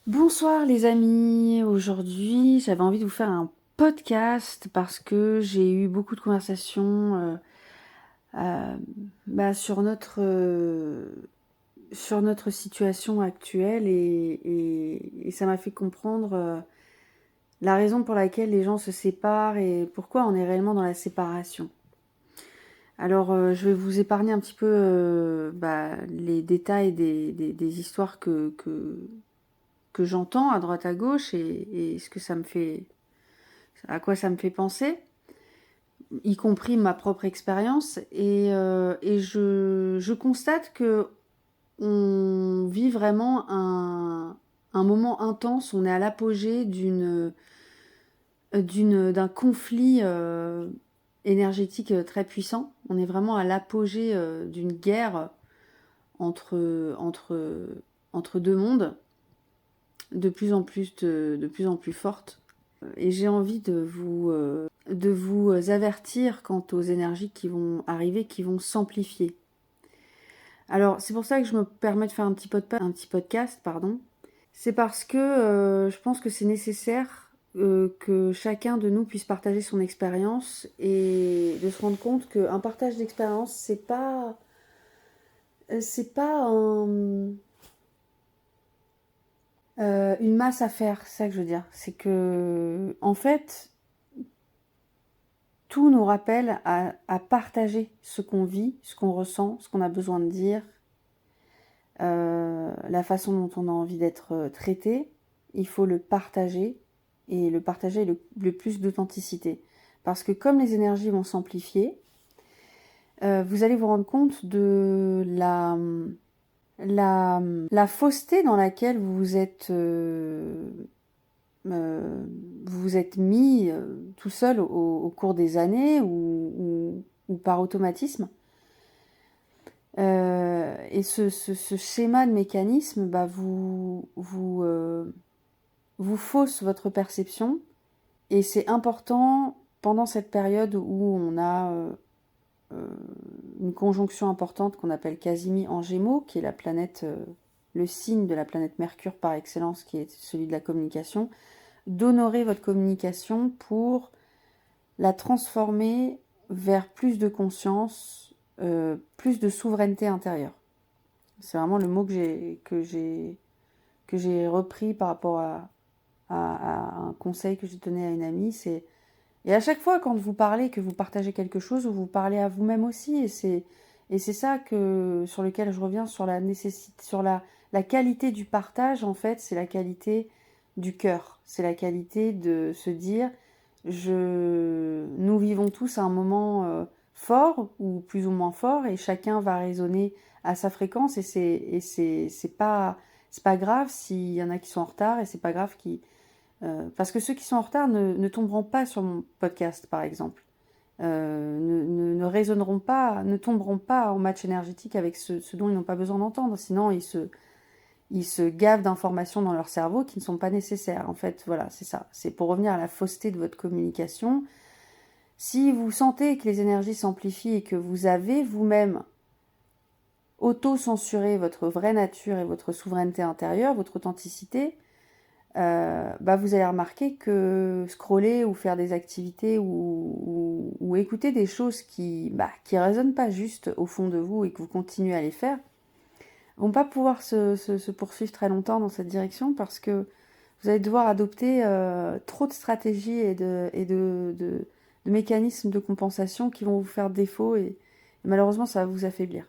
Bonsoir les amis, aujourd'hui j'avais envie de vous faire un podcast parce que j'ai eu beaucoup de conversations sur notre situation actuelle et ça m'a fait comprendre la raison pour laquelle les gens se séparent et pourquoi on est réellement dans la séparation. Alors je vais vous épargner un petit peu les détails des histoires que j'entends à droite à gauche et ce que ça me fait, à quoi ça me fait penser, y compris ma propre expérience. Et je constate que on vit vraiment un moment intense. On est à l'apogée d'un conflit énergétique très puissant. On est vraiment à l'apogée d'une guerre entre, entre deux mondes, de plus en plus forte. Et j'ai envie de vous avertir quant aux énergies qui vont arriver, qui vont s'amplifier. Alors, c'est pour ça que je me permets de faire un petit podcast, pardon. C'est parce que je pense que c'est nécessaire que chacun de nous puisse partager son expérience et de se rendre compte qu'un partage d'expérience, c'est pas une masse à faire, c'est ça que je veux dire. C'est que, en fait, tout nous rappelle à partager ce qu'on vit, ce qu'on ressent, ce qu'on a besoin de dire, la façon dont on a envie d'être traité. Il faut le partager et le partager le plus d'authenticité. Parce que comme les énergies vont s'amplifier, vous allez vous rendre compte de la fausseté dans laquelle vous vous êtes mis tout seul au cours des années ou par automatisme. Et ce schéma de mécanisme vous fausse votre perception. Et c'est important pendant cette période où on a euh, une conjonction importante qu'on appelle Casimir en Gémeaux, qui est la planète, le signe de la planète Mercure par excellence, qui est celui de la communication, d'honorer votre communication pour la transformer vers plus de conscience, plus de souveraineté intérieure. C'est vraiment le mot que j'ai repris par rapport à un conseil que j'ai donné à une amie. Et à chaque fois quand vous parlez, que vous partagez quelque chose, vous parlez à vous-même aussi. Et c'est ça sur lequel je reviens, sur la nécessité, sur la qualité du partage. En fait, c'est la qualité du cœur. C'est la qualité de se dire, nous vivons tous un moment fort ou plus ou moins fort, et chacun va résonner à sa fréquence. C'est pas grave s'il y en a qui sont en retard, et c'est pas grave parce que ceux qui sont en retard ne tomberont pas sur mon podcast, par exemple. Ne résonneront pas, ne tomberont pas en match énergétique avec ce dont ils n'ont pas besoin d'entendre. Sinon, ils se gavent d'informations dans leur cerveau qui ne sont pas nécessaires. En fait, voilà, c'est ça. C'est pour revenir à la fausseté de votre communication. Si vous sentez que les énergies s'amplifient et que vous avez vous-même auto-censuré votre vraie nature et votre souveraineté intérieure, votre authenticité, vous allez remarquer que scroller ou faire des activités ou écouter des choses qui résonnent pas juste au fond de vous et que vous continuez à les faire, vont pas pouvoir se poursuivre très longtemps dans cette direction, parce que vous allez devoir adopter trop de stratégies de mécanismes de compensation qui vont vous faire défaut, et malheureusement ça va vous affaiblir.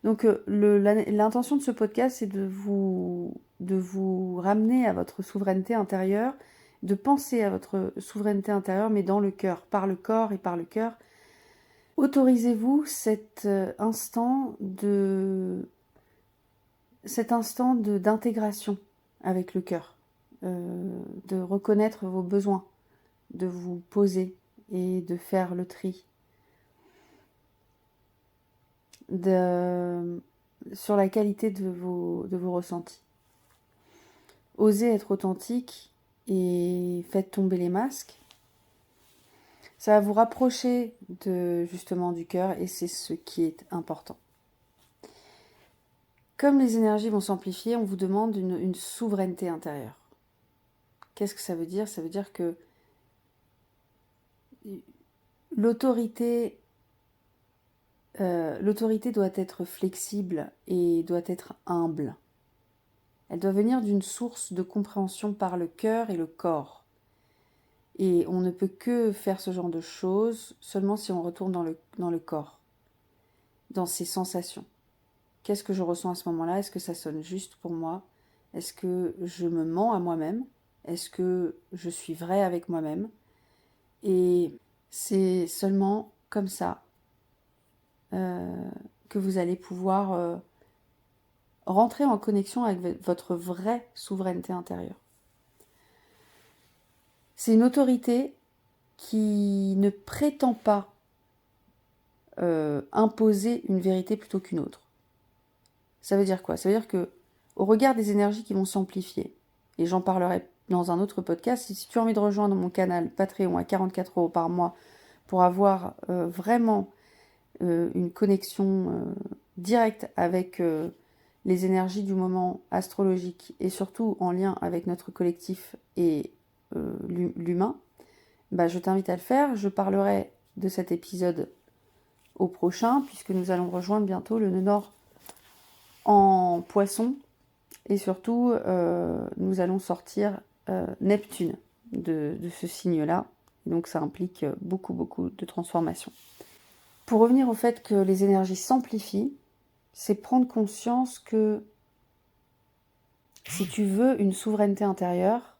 Donc l'intention de ce podcast, c'est de vous ramener à votre souveraineté intérieure, de penser à votre souveraineté intérieure, mais dans le cœur, par le corps et par le cœur. Autorisez-vous cet instant d'intégration avec le cœur, de reconnaître vos besoins, de vous poser et de faire le tri, sur la qualité de vos ressentis. Osez être authentique et faites tomber les masques. Ça va vous rapprocher justement du cœur, et c'est ce qui est important. Comme les énergies vont s'amplifier, on vous demande une souveraineté intérieure. Qu'est-ce que ça veut dire? Ça veut dire que l'autorité doit être flexible et doit être humble. Elle doit venir d'une source de compréhension par le cœur et le corps. Et on ne peut que faire ce genre de choses seulement si on retourne dans le corps, dans ses sensations. Qu'est-ce que je ressens à ce moment-là? Est-ce que ça sonne juste pour moi? Est-ce que je me mens à moi-même? Est-ce que je suis vraie avec moi-même? Et c'est seulement comme ça que vous allez pouvoir rentrer en connexion avec votre vraie souveraineté intérieure. C'est une autorité qui ne prétend pas imposer une vérité plutôt qu'une autre. Ça veut dire quoi? Ça veut dire que, au regard des énergies qui vont s'amplifier, et j'en parlerai dans un autre podcast, si tu as envie de rejoindre mon canal Patreon à 44 € par mois pour avoir vraiment une connexion directe avec les énergies du moment astrologique et surtout en lien avec notre collectif et l'humain, je t'invite à le faire. Je parlerai de cet épisode au prochain, puisque nous allons rejoindre bientôt le nœud nord en Poisson, et surtout nous allons sortir Neptune de ce signe-là, donc ça implique beaucoup de transformations. Pour revenir au fait que les énergies s'amplifient, c'est prendre conscience que si tu veux une souveraineté intérieure,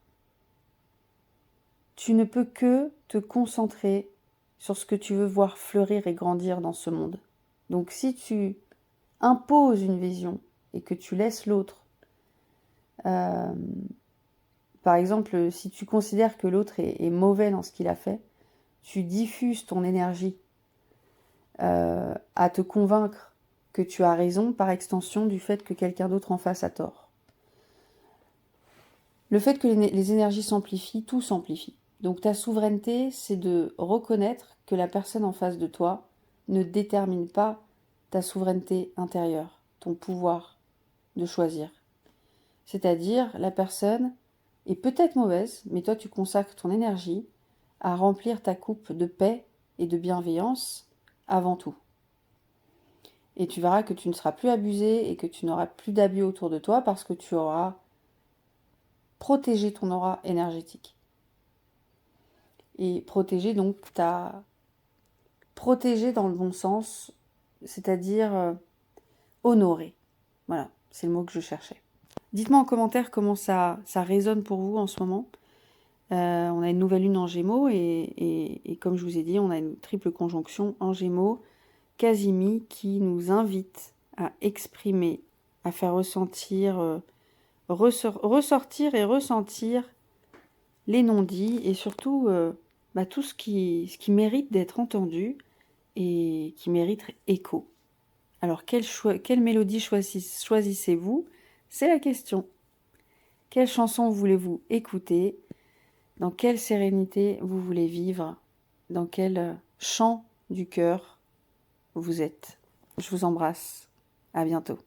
tu ne peux que te concentrer sur ce que tu veux voir fleurir et grandir dans ce monde. Donc si tu imposes une vision et que tu laisses l'autre, par exemple, si tu considères que l'autre est mauvais dans ce qu'il a fait, tu diffuses ton énergie à te convaincre que tu as raison par extension du fait que quelqu'un d'autre en face a tort. Le fait que les énergies s'amplifient, tout s'amplifie. Donc ta souveraineté, c'est de reconnaître que la personne en face de toi ne détermine pas ta souveraineté intérieure, ton pouvoir de choisir. C'est-à-dire, la personne est peut-être mauvaise, mais toi tu consacres ton énergie à remplir ta coupe de paix et de bienveillance avant tout. Et tu verras que tu ne seras plus abusé et que tu n'auras plus d'abus autour de toi parce que tu auras protégé ton aura énergétique. Et protéger, donc, protéger dans le bon sens, c'est-à-dire honorer. Voilà, c'est le mot que je cherchais. Dites-moi en commentaire comment ça résonne pour vous en ce moment. On a une nouvelle lune en Gémeaux et comme je vous ai dit, on a une triple conjonction en Gémeaux, Casimi, qui nous invite à exprimer, à faire ressentir, ressortir et ressentir les non-dits et surtout tout ce qui mérite d'être entendu et qui mérite écho. Alors, quelle mélodie choisissez-vous? C'est la question. Quelle chanson voulez-vous écouter? Dans quelle sérénité vous voulez vivre? Dans quel chant du cœur vous êtes? Je vous embrasse. À bientôt.